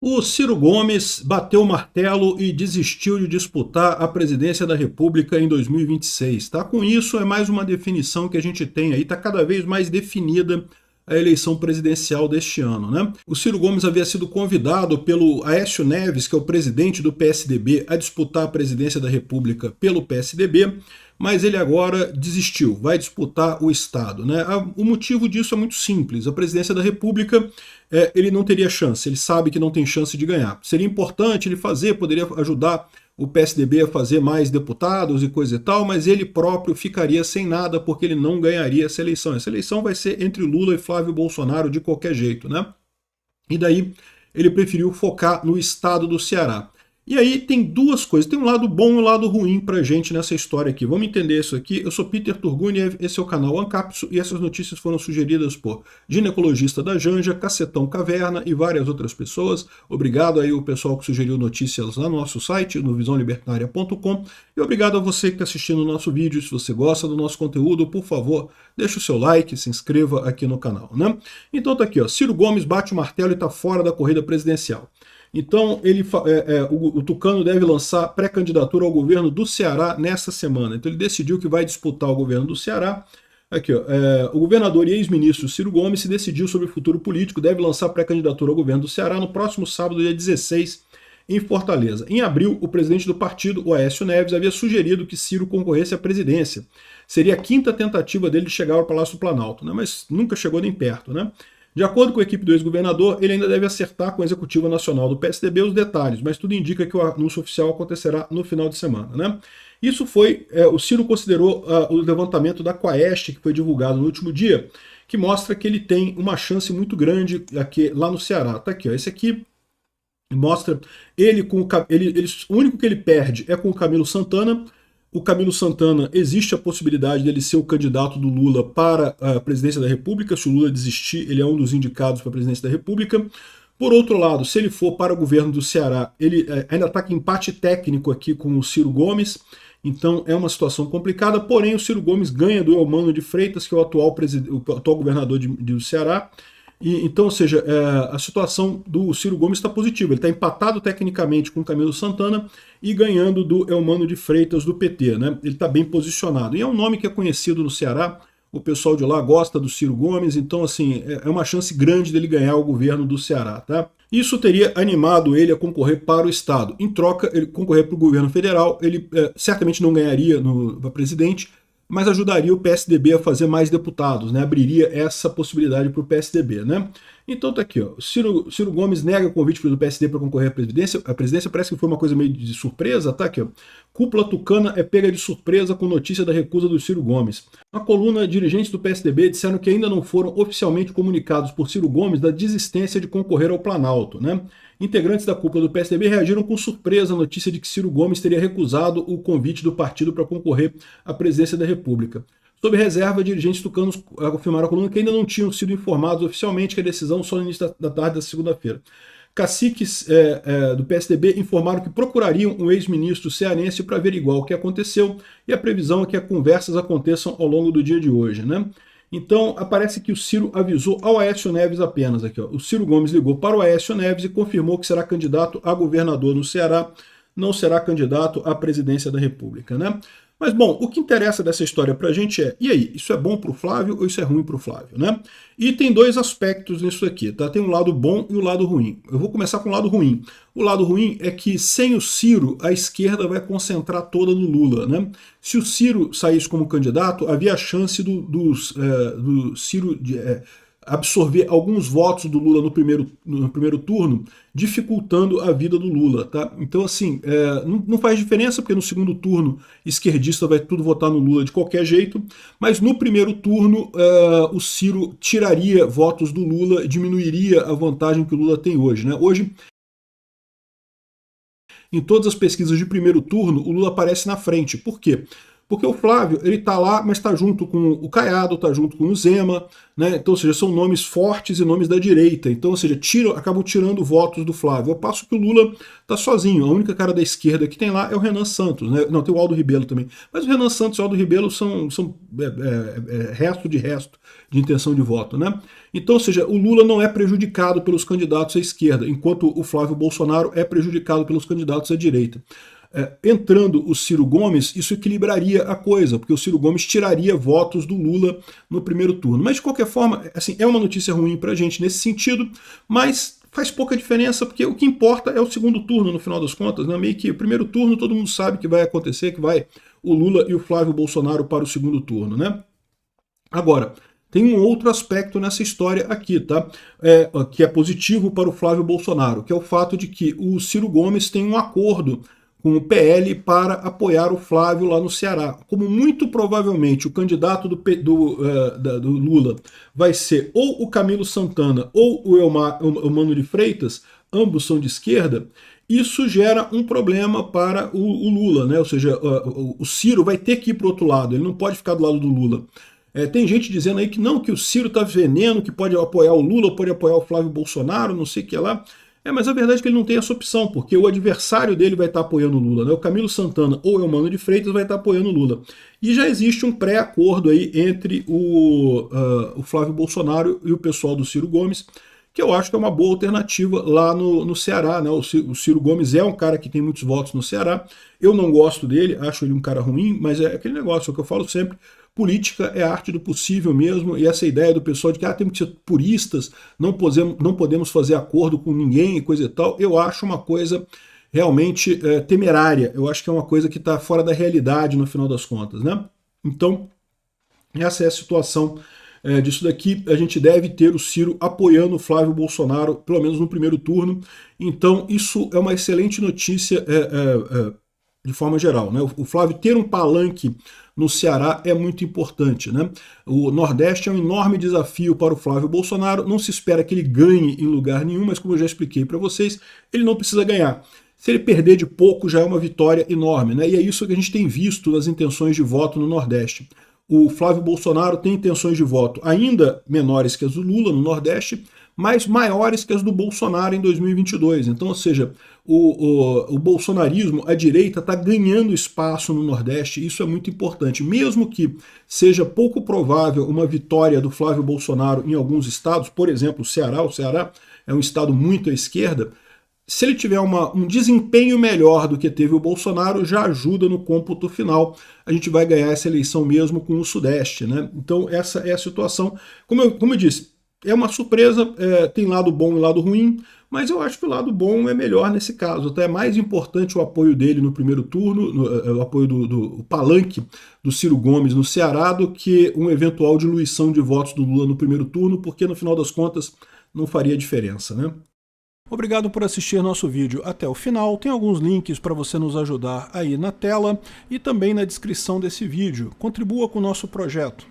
O Ciro Gomes bateu o martelo e desistiu de disputar a presidência da República em 2026. Tá? Com isso, é mais uma definição que a gente tem aí, está cada vez mais definida a eleição presidencial deste ano. Né? O Ciro Gomes havia sido convidado pelo Aécio Neves, que é o presidente do PSDB, a disputar a presidência da República pelo PSDB, mas ele agora desistiu, vai disputar o Estado. Né? O motivo disso é muito simples. A presidência da República, ele não teria chance, ele sabe que não tem chance de ganhar. Seria importante ele fazer, poderia ajudar o PSDB a fazer mais deputados e coisa e tal, mas ele próprio ficaria sem nada porque ele não ganharia essa eleição. Essa eleição vai ser entre Lula e Flávio Bolsonaro de qualquer jeito, né? E daí ele preferiu focar no estado do Ceará. E aí tem duas coisas, tem um lado bom e um lado ruim pra gente nessa história aqui. Vamos entender isso aqui. Eu sou Peter Turguniev, esse é o canal Ancapso e essas notícias foram sugeridas por ginecologista da Janja, Cacetão Caverna e várias outras pessoas. Obrigado aí o pessoal que sugeriu notícias lá no nosso site, no visãolibertaria.com. E obrigado a você que está assistindo o nosso vídeo. Se você gosta do nosso conteúdo, por favor, deixa o seu like, se inscreva aqui no canal, né? Então tá aqui, ó, Ciro Gomes bate o martelo e está fora da corrida presidencial. Então, o Tucano deve lançar pré-candidatura ao governo do Ceará nesta semana. Então, ele decidiu que vai disputar o governo do Ceará. Aqui, ó, o governador e ex-ministro Ciro Gomes se decidiu sobre o futuro político, deve lançar pré-candidatura ao governo do Ceará no próximo sábado, dia 16, em Fortaleza. Em abril, o presidente do partido, o Aécio Neves, havia sugerido que Ciro concorresse à presidência. Seria a quinta tentativa dele de chegar ao Palácio do Planalto, né? Mas nunca chegou nem perto, né? De acordo com a equipe do ex-governador, ele ainda deve acertar com a executiva nacional do PSDB os detalhes, mas tudo indica que o anúncio oficial acontecerá no final de semana, né? Isso foi, o Ciro considerou o levantamento da Quaest, que foi divulgado no último dia, que mostra que ele tem uma chance muito grande aqui, lá no Ceará. Tá aqui, ó, esse aqui mostra ele com o único que ele perde é com o Camilo Santana. O Camilo Santana, existe a possibilidade dele ser o candidato do Lula para a presidência da República. Se o Lula desistir, ele é um dos indicados para a presidência da República. Por outro lado, se ele for para o governo do Ceará, ele ainda está com empate técnico aqui com o Ciro Gomes. Então é uma situação complicada, porém o Ciro Gomes ganha do Eumano de Freitas, que é o atual governador do Ceará. Então, ou seja, a situação do Ciro Gomes está positiva. Ele está empatado tecnicamente com o Camilo Santana e ganhando do Eumano de Freitas do PT. Né? Ele está bem posicionado. E é um nome que é conhecido no Ceará. O pessoal de lá gosta do Ciro Gomes. Então, assim, é uma chance grande dele ganhar o governo do Ceará. Tá? Isso teria animado ele a concorrer para o Estado. Em troca, ele concorrer para o governo federal. Ele certamente não ganharia para presidente, mas ajudaria o PSDB a fazer mais deputados, né? Abriria essa possibilidade para o PSDB, né? Então tá aqui, ó. Ciro Gomes nega o convite do PSD para concorrer à presidência. A presidência parece que foi uma coisa meio de surpresa, tá aqui, ó. Cúpula tucana é pega de surpresa com notícia da recusa do Ciro Gomes. Na coluna, dirigentes do PSDB disseram que ainda não foram oficialmente comunicados por Ciro Gomes da desistência de concorrer ao Planalto, né? Integrantes da cúpula do PSDB reagiram com surpresa à notícia de que Ciro Gomes teria recusado o convite do partido para concorrer à presidência da República. Sob reserva, dirigentes tucanos afirmaram à coluna que ainda não tinham sido informados oficialmente que a decisão só no início da tarde da segunda-feira. Caciques do PSDB informaram que procurariam um ex-ministro cearense para averiguar o que aconteceu e a previsão é que as conversas aconteçam ao longo do dia de hoje, né? Então, aparece que o Ciro avisou ao Aécio Neves apenas. Aqui, ó. O Ciro Gomes ligou para o Aécio Neves e confirmou que será candidato a governador no Ceará, não será candidato à presidência da República, né? Mas, bom, o que interessa dessa história pra gente é, e aí, isso é bom pro Flávio ou isso é ruim pro Flávio, né? E tem dois aspectos nisso aqui, tá? Tem um lado bom e o um lado ruim. Eu vou começar com o lado ruim. O lado ruim é que sem o Ciro, a esquerda vai concentrar toda no Lula, né? Se o Ciro saísse como candidato, havia a chance do Ciro absorver alguns votos do Lula no primeiro turno, dificultando a vida do Lula. Tá? Então, assim, não faz diferença, porque no segundo turno esquerdista vai tudo votar no Lula de qualquer jeito, mas no primeiro turno o Ciro tiraria votos do Lula, diminuiria a vantagem que o Lula tem hoje. Né? Hoje, em todas as pesquisas de primeiro turno, o Lula aparece na frente. Por quê? Porque o Flávio, ele tá lá, mas tá junto com o Caiado, tá junto com o Zema, né? Então, ou seja, são nomes fortes e nomes da direita. Então, ou seja, acabam tirando votos do Flávio. Ao passo que o Lula tá sozinho. A única cara da esquerda que tem lá é o Renan Santos, né? Não, tem o Aldo Rebelo também. Mas o Renan Santos e o Aldo Rebelo são resto de intenção de voto, né? Então, ou seja, o Lula não é prejudicado pelos candidatos à esquerda, enquanto o Flávio Bolsonaro é prejudicado pelos candidatos à direita. Entrando o Ciro Gomes, isso equilibraria a coisa, porque o Ciro Gomes tiraria votos do Lula no primeiro turno. Mas, de qualquer forma, assim, é uma notícia ruim para a gente nesse sentido, mas faz pouca diferença, porque o que importa é o segundo turno, no final das contas, né? Meio que o primeiro turno todo mundo sabe que vai acontecer, que vai o Lula e o Flávio Bolsonaro para o segundo turno, né? Agora, tem um outro aspecto nessa história aqui, tá? Que é positivo para o Flávio Bolsonaro, que é o fato de que o Ciro Gomes tem um acordo com o PL para apoiar o Flávio lá no Ceará. Como muito provavelmente o candidato do Lula vai ser ou o Camilo Santana ou o Mano de Freitas, ambos são de esquerda, isso gera um problema para o Lula, né? Ou seja, o Ciro vai ter que ir para o outro lado, ele não pode ficar do lado do Lula. Tem gente dizendo aí que não, que o Ciro está veneno, que pode apoiar o Lula, pode apoiar o Flávio Bolsonaro, não sei o que lá. Mas a verdade é que ele não tem essa opção, porque o adversário dele vai estar apoiando o Lula, né? O Camilo Santana ou o Mano de Freitas vai estar apoiando o Lula. E já existe um pré-acordo aí entre o Flávio Bolsonaro e o pessoal do Ciro Gomes, que eu acho que é uma boa alternativa lá no Ceará, né? O Ciro Gomes é um cara que tem muitos votos no Ceará. Eu não gosto dele, acho ele um cara ruim, mas é aquele negócio, é o que eu falo sempre. Política é a arte do possível mesmo, e essa ideia do pessoal de que temos que ser puristas, não podemos fazer acordo com ninguém e coisa e tal, eu acho uma coisa realmente temerária. Eu acho que é uma coisa que está fora da realidade no final das contas, né? Então, essa é a situação disso daqui. A gente deve ter o Ciro apoiando o Flávio Bolsonaro, pelo menos no primeiro turno. Então, isso é uma excelente notícia de forma geral, né? O Flávio ter um palanque no Ceará é muito importante, né? O Nordeste é um enorme desafio para o Flávio Bolsonaro, não se espera que ele ganhe em lugar nenhum, mas como eu já expliquei para vocês, ele não precisa ganhar. Se ele perder de pouco, já é uma vitória enorme, né? E é isso que a gente tem visto nas intenções de voto no Nordeste. O Flávio Bolsonaro tem intenções de voto ainda menores que as do Lula no Nordeste, mas maiores que as do Bolsonaro em 2022. Então, ou seja, o bolsonarismo, a direita, está ganhando espaço no Nordeste, isso é muito importante. Mesmo que seja pouco provável uma vitória do Flávio Bolsonaro em alguns estados, por exemplo, o Ceará é um estado muito à esquerda, se ele tiver um desempenho melhor do que teve o Bolsonaro, já ajuda no cômputo final. A gente vai ganhar essa eleição mesmo com o Sudeste, né? Então essa é a situação. Como eu disse, é uma surpresa, tem lado bom e lado ruim, mas eu acho que o lado bom é melhor nesse caso. Até é mais importante o apoio dele no primeiro turno, o apoio do palanque do Ciro Gomes no Ceará, do que uma eventual diluição de votos do Lula no primeiro turno, porque no final das contas não faria diferença, né? Obrigado por assistir nosso vídeo até o final. Tem alguns links para você nos ajudar aí na tela e também na descrição desse vídeo. Contribua com o nosso projeto.